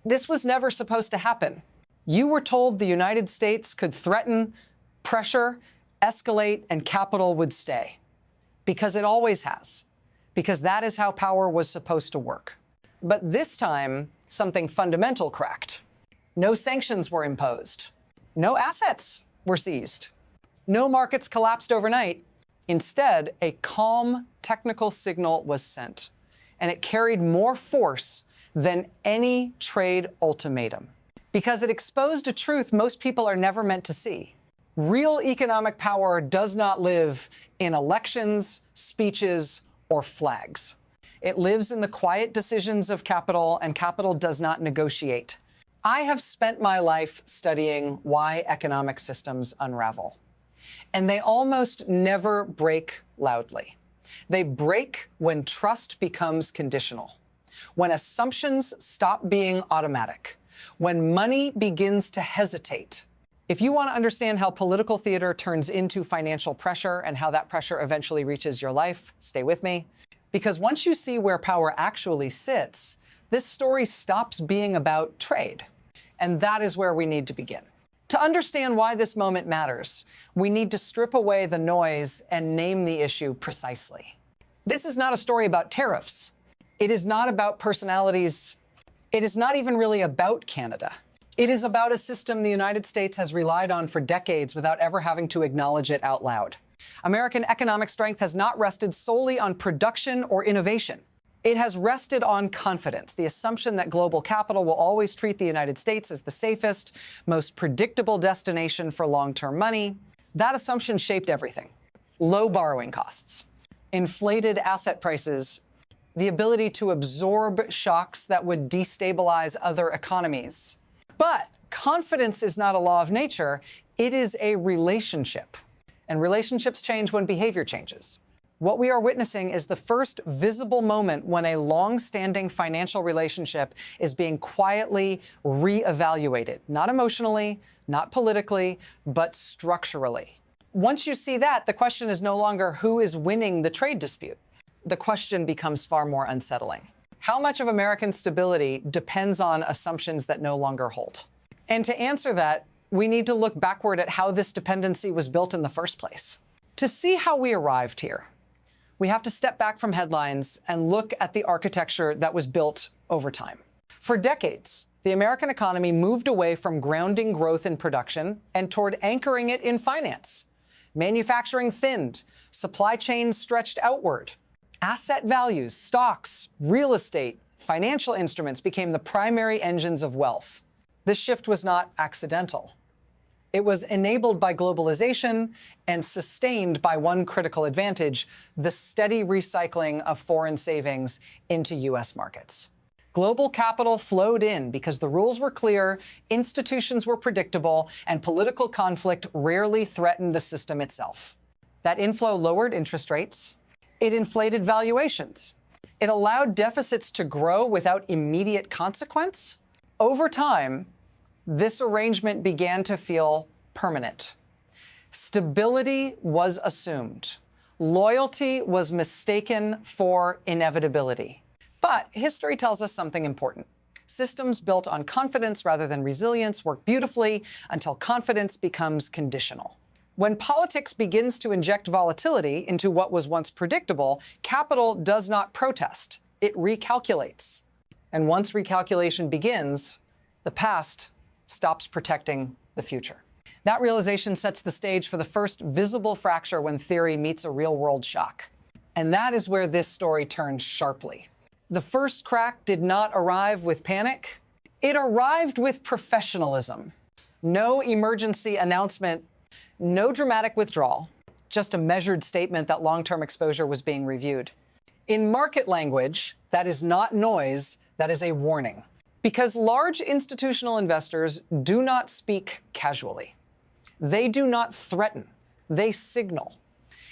This was never supposed to happen. You were told the United States could threaten, pressure, escalate, and capital would stay. Because it always has. Because that is how power was supposed to work. But this time, something fundamental cracked. No sanctions were imposed. No assets were seized. No markets collapsed overnight. Instead, a calm technical signal was sent, and it carried more force than any trade ultimatum, because it exposed a truth most people are never meant to see. Real economic power does not live in elections, speeches, or flags. It lives in the quiet decisions of capital, and capital does not negotiate. I have spent my life studying why economic systems unravel. And they almost never break loudly. They break when trust becomes conditional, when assumptions stop being automatic, when money begins to hesitate. If you want to understand how political theater turns into financial pressure and how that pressure eventually reaches your life, stay with me. Because once you see where power actually sits, this story stops being about trade. And that is where we need to begin. To understand why this moment matters, we need to strip away the noise and name the issue precisely. This is not a story about tariffs. It is not about personalities. It is not even really about Canada. It is about a system the United States has relied on for decades without ever having to acknowledge it out loud. American economic strength has not rested solely on production or innovation. It has rested on confidence, the assumption that global capital will always treat the United States as the safest, most predictable destination for long-term money. That assumption shaped everything. Low borrowing costs, inflated asset prices, the ability to absorb shocks that would destabilize other economies. But confidence is not a law of nature, it is a relationship. And relationships change when behavior changes. What we are witnessing is the first visible moment when a long-standing financial relationship is being quietly reevaluated, not emotionally, not politically, but structurally. Once you see that, the question is no longer who is winning the trade dispute. The question becomes far more unsettling. How much of American stability depends on assumptions that no longer hold? And to answer that, we need to look backward at how this dependency was built in the first place. To see how we arrived here, we have to step back from headlines and look at the architecture that was built over time. For decades, the American economy moved away from grounding growth in production and toward anchoring it in finance. Manufacturing thinned, supply chains stretched outward. Asset values, stocks, real estate, financial instruments became the primary engines of wealth. This shift was not accidental. It was enabled by globalization and sustained by one critical advantage, the steady recycling of foreign savings into U.S. markets. Global capital flowed in because the rules were clear, institutions were predictable, and political conflict rarely threatened the system itself. That inflow lowered interest rates. It inflated valuations. It allowed deficits to grow without immediate consequence. Over time, this arrangement began to feel permanent. Stability was assumed. Loyalty was mistaken for inevitability. But history tells us something important. Systems built on confidence rather than resilience work beautifully until confidence becomes conditional. When politics begins to inject volatility into what was once predictable, capital does not protest. It recalculates. And once recalculation begins, the past stops protecting the future. That realization sets the stage for the first visible fracture when theory meets a real-world shock. And that is where this story turns sharply. The first crack did not arrive with panic. It arrived with professionalism. No emergency announcement, no dramatic withdrawal, just a measured statement that long-term exposure was being reviewed. In market language, that is not noise, that is a warning. Because large institutional investors do not speak casually. They do not threaten, they signal.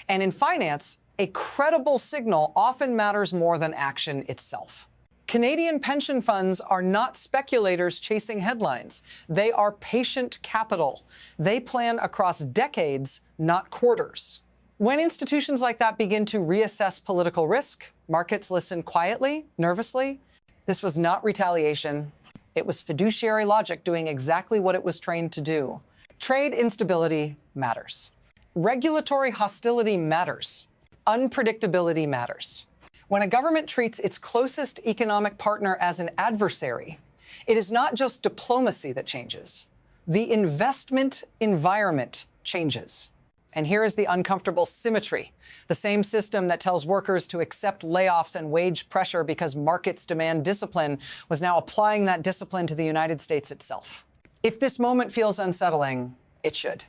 And in finance, a credible signal often matters more than action itself. Canadian pension funds are not speculators chasing headlines. They are patient capital. They plan across decades, not quarters. When institutions like that begin to reassess political risk, markets listen quietly, nervously. This was not retaliation. It was fiduciary logic doing exactly what it was trained to do. Trade instability matters. Regulatory hostility matters. Unpredictability matters. When a government treats its closest economic partner as an adversary, it is not just diplomacy that changes. The investment environment changes. And here is the uncomfortable symmetry. The same system that tells workers to accept layoffs and wage pressure because markets demand discipline was now applying that discipline to the United States itself. If this moment feels unsettling, it should.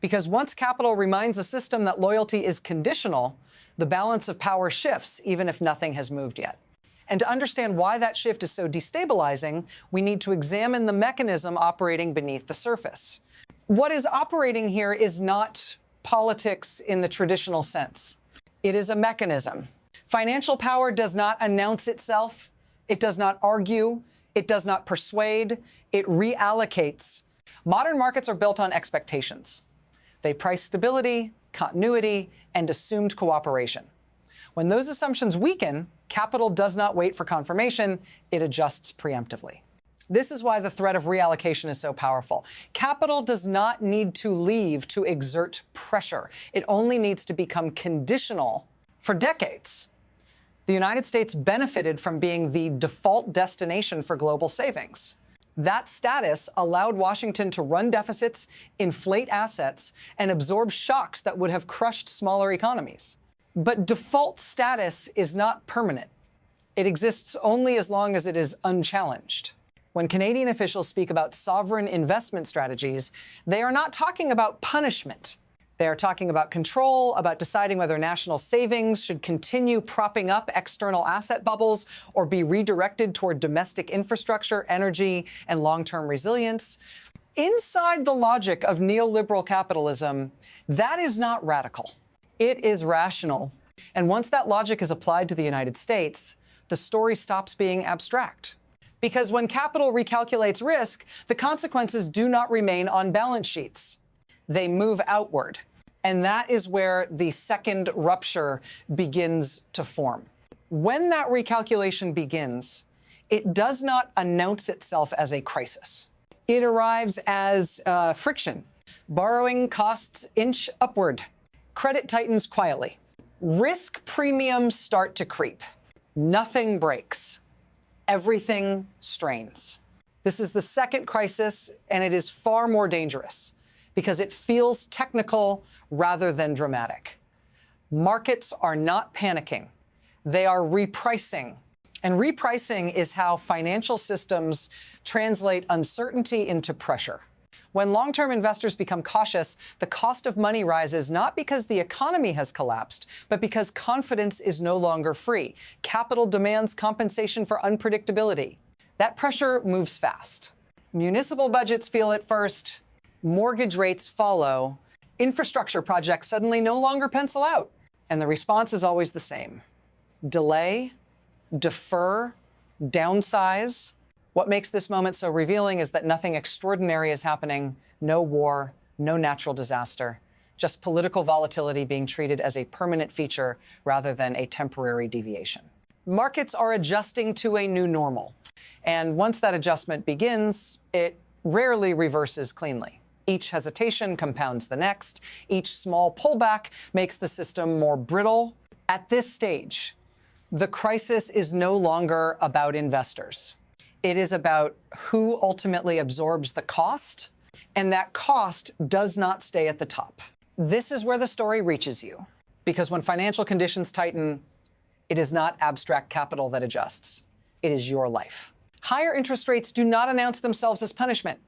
Because once capital reminds a system that loyalty is conditional, the balance of power shifts, even if nothing has moved yet. And to understand why that shift is so destabilizing, we need to examine the mechanism operating beneath the surface. What is operating here is not politics in the traditional sense. It is a mechanism. Financial power does not announce itself. It does not argue. It does not persuade. It reallocates. Modern markets are built on expectations. They price stability, continuity, and assumed cooperation. When those assumptions weaken, capital does not wait for confirmation, it adjusts preemptively. This is why the threat of reallocation is so powerful. Capital does not need to leave to exert pressure. It only needs to become conditional. For decades, the United States benefited from being the default destination for global savings. That status allowed Washington to run deficits, inflate assets, and absorb shocks that would have crushed smaller economies. But default status is not permanent. It exists only as long as it is unchallenged. When Canadian officials speak about sovereign investment strategies, they are not talking about punishment. They are talking about control, about deciding whether national savings should continue propping up external asset bubbles or be redirected toward domestic infrastructure, energy, and long-term resilience. Inside the logic of neoliberal capitalism, that is not radical. It is rational. And once that logic is applied to the United States, the story stops being abstract. Because when capital recalculates risk, the consequences do not remain on balance sheets. They move outward. And that is where the second rupture begins to form. When that recalculation begins, it does not announce itself as a crisis. It arrives as friction. Borrowing costs inch upward. Credit tightens quietly. Risk premiums start to creep. Nothing breaks. Everything strains. This is the second crisis, and it is far more dangerous because it feels technical rather than dramatic. Markets are not panicking. They are repricing. And repricing is how financial systems translate uncertainty into pressure. When long-term investors become cautious, the cost of money rises not because the economy has collapsed, but because confidence is no longer free. Capital demands compensation for unpredictability. That pressure moves fast. Municipal budgets feel it first. Mortgage rates follow. Infrastructure projects suddenly no longer pencil out. And the response is always the same. Delay, defer, downsize. What makes this moment so revealing is that nothing extraordinary is happening. No war, no natural disaster. Just political volatility being treated as a permanent feature rather than a temporary deviation. Markets are adjusting to a new normal. And once that adjustment begins, it rarely reverses cleanly. Each hesitation compounds the next. Each small pullback makes the system more brittle. At this stage, the crisis is no longer about investors. It is about who ultimately absorbs the cost, and that cost does not stay at the top. This is where the story reaches you, because when financial conditions tighten, it is not abstract capital that adjusts. It is your life. Higher interest rates do not announce themselves as punishment.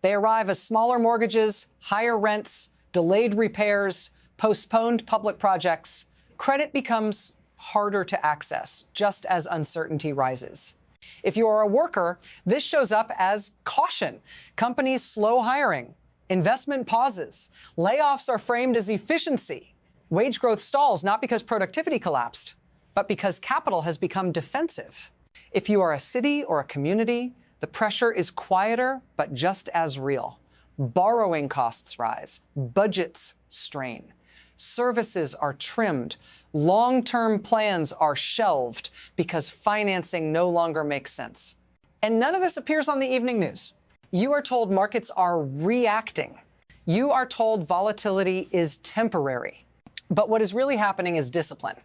They arrive as smaller mortgages, higher rents, delayed repairs, postponed public projects. Credit becomes harder to access, just as uncertainty rises. If you are a worker, this shows up as caution. Companies slow hiring. Investment pauses. Layoffs are framed as efficiency. Wage growth stalls not because productivity collapsed, but because capital has become defensive. If you are a city or a community, the pressure is quieter, but just as real. Borrowing costs rise. Budgets strain. Services are trimmed. Long-term plans are shelved because financing no longer makes sense. And none of this appears on the evening news. You are told markets are reacting. You are told volatility is temporary. But what is really happening is discipline.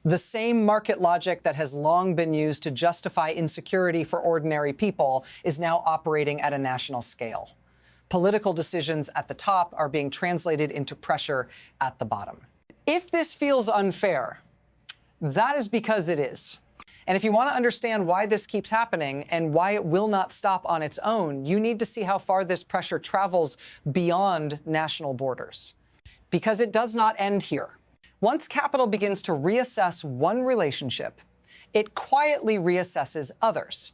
The same market logic that has long been used to justify insecurity for ordinary people is now operating at a national scale. Political decisions at the top are being translated into pressure at the bottom. If this feels unfair, that is because it is. And if you want to understand why this keeps happening and why it will not stop on its own, you need to see how far this pressure travels beyond national borders. Because it does not end here. Once capital begins to reassess one relationship, it quietly reassesses others.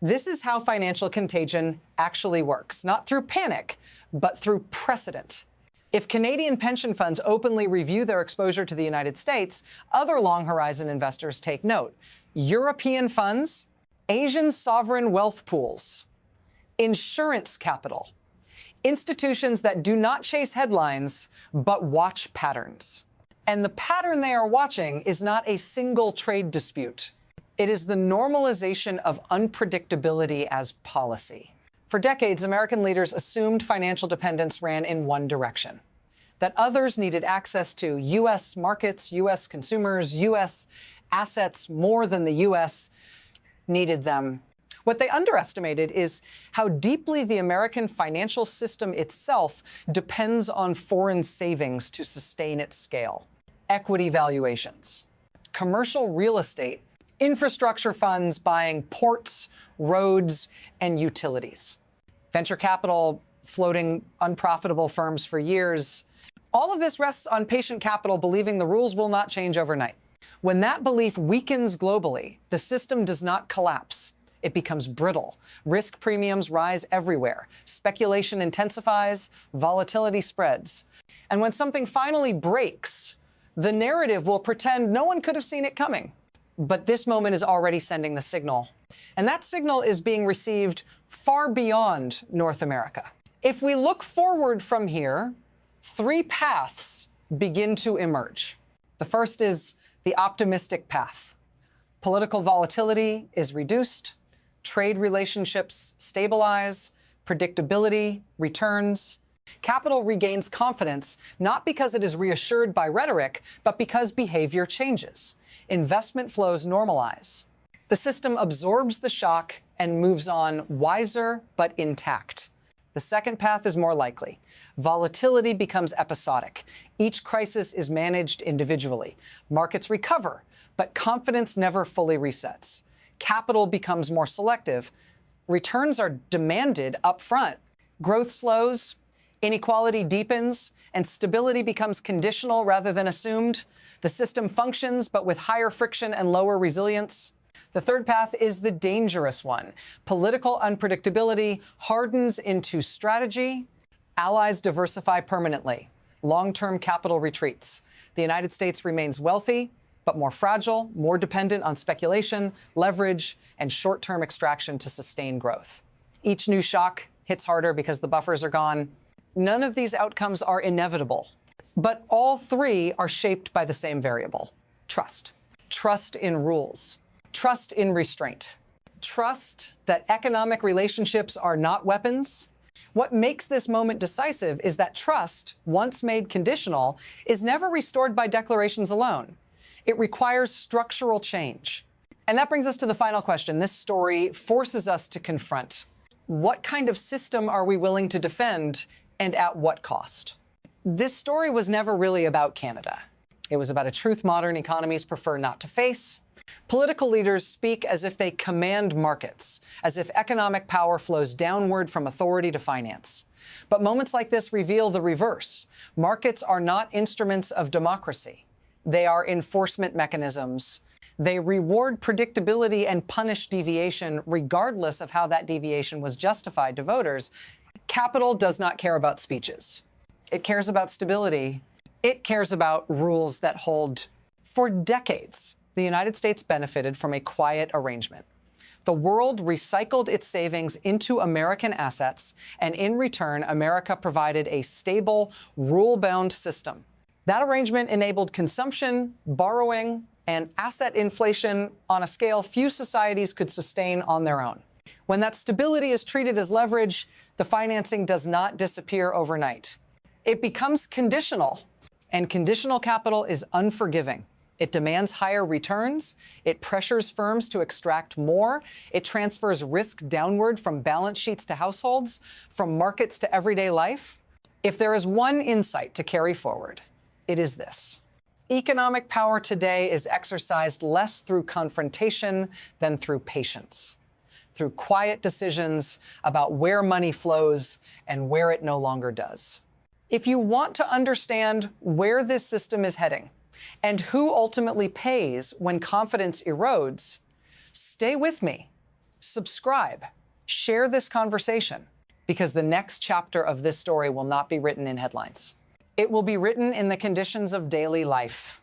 This is how financial contagion actually works, not through panic, but through precedent. If Canadian pension funds openly review their exposure to the United States, other long-horizon investors take note. European funds, Asian sovereign wealth pools, insurance capital, institutions that do not chase headlines, but watch patterns. And the pattern they are watching is not a single trade dispute. It is the normalization of unpredictability as policy. For decades, American leaders assumed financial dependence ran in one direction, that others needed access to U.S. markets, U.S. consumers, U.S. assets more than the U.S. needed them. What they underestimated is how deeply the American financial system itself depends on foreign savings to sustain its scale. Equity valuations, commercial real estate, infrastructure funds buying ports, roads, and utilities, venture capital floating unprofitable firms for years. All of this rests on patient capital believing the rules will not change overnight. When that belief weakens globally, the system does not collapse. It becomes brittle. Risk premiums rise everywhere. Speculation intensifies, volatility spreads. And when something finally breaks, the narrative will pretend no one could have seen it coming. But this moment is already sending the signal. And that signal is being received far beyond North America. If we look forward from here, three paths begin to emerge. The first is the optimistic path. Political volatility is reduced, trade relationships stabilize, predictability returns. Capital regains confidence, not because it is reassured by rhetoric, but because behavior changes. Investment flows normalize. The system absorbs the shock and moves on wiser but intact. The second path is more likely. Volatility becomes episodic. Each crisis is managed individually. Markets recover, but confidence never fully resets. Capital becomes more selective. Returns are demanded upfront. Growth slows, inequality deepens, and stability becomes conditional rather than assumed. The system functions, but with higher friction and lower resilience. The third path is the dangerous one. Political unpredictability hardens into strategy. Allies diversify permanently. Long-term capital retreats. The United States remains wealthy, but more fragile, more dependent on speculation, leverage, and short-term extraction to sustain growth. Each new shock hits harder because the buffers are gone. None of these outcomes are inevitable, but all three are shaped by the same variable: trust. Trust in rules. Trust in restraint. Trust that economic relationships are not weapons. What makes this moment decisive is that trust, once made conditional, is never restored by declarations alone. It requires structural change. And that brings us to the final question this story forces us to confront. What kind of system are we willing to defend, and at what cost? This story was never really about Canada. It was about a truth modern economies prefer not to face. Political leaders speak as if they command markets, as if economic power flows downward from authority to finance. But moments like this reveal the reverse. Markets are not instruments of democracy. They are enforcement mechanisms. They reward predictability and punish deviation, regardless of how that deviation was justified to voters. Capital does not care about speeches. It cares about stability. It cares about rules that hold. For decades, the United States benefited from a quiet arrangement. The world recycled its savings into American assets, and in return, America provided a stable, rule-bound system. That arrangement enabled consumption, borrowing, and asset inflation on a scale few societies could sustain on their own. When that stability is treated as leverage, the financing does not disappear overnight. It becomes conditional, and conditional capital is unforgiving. It demands higher returns, it pressures firms to extract more, it transfers risk downward from balance sheets to households, from markets to everyday life. If there is one insight to carry forward, it is this. Economic power today is exercised less through confrontation than through patience, through quiet decisions about where money flows and where it no longer does. If you want to understand where this system is heading and who ultimately pays when confidence erodes, stay with me, subscribe, share this conversation, because the next chapter of this story will not be written in headlines. It will be written in the conditions of daily life.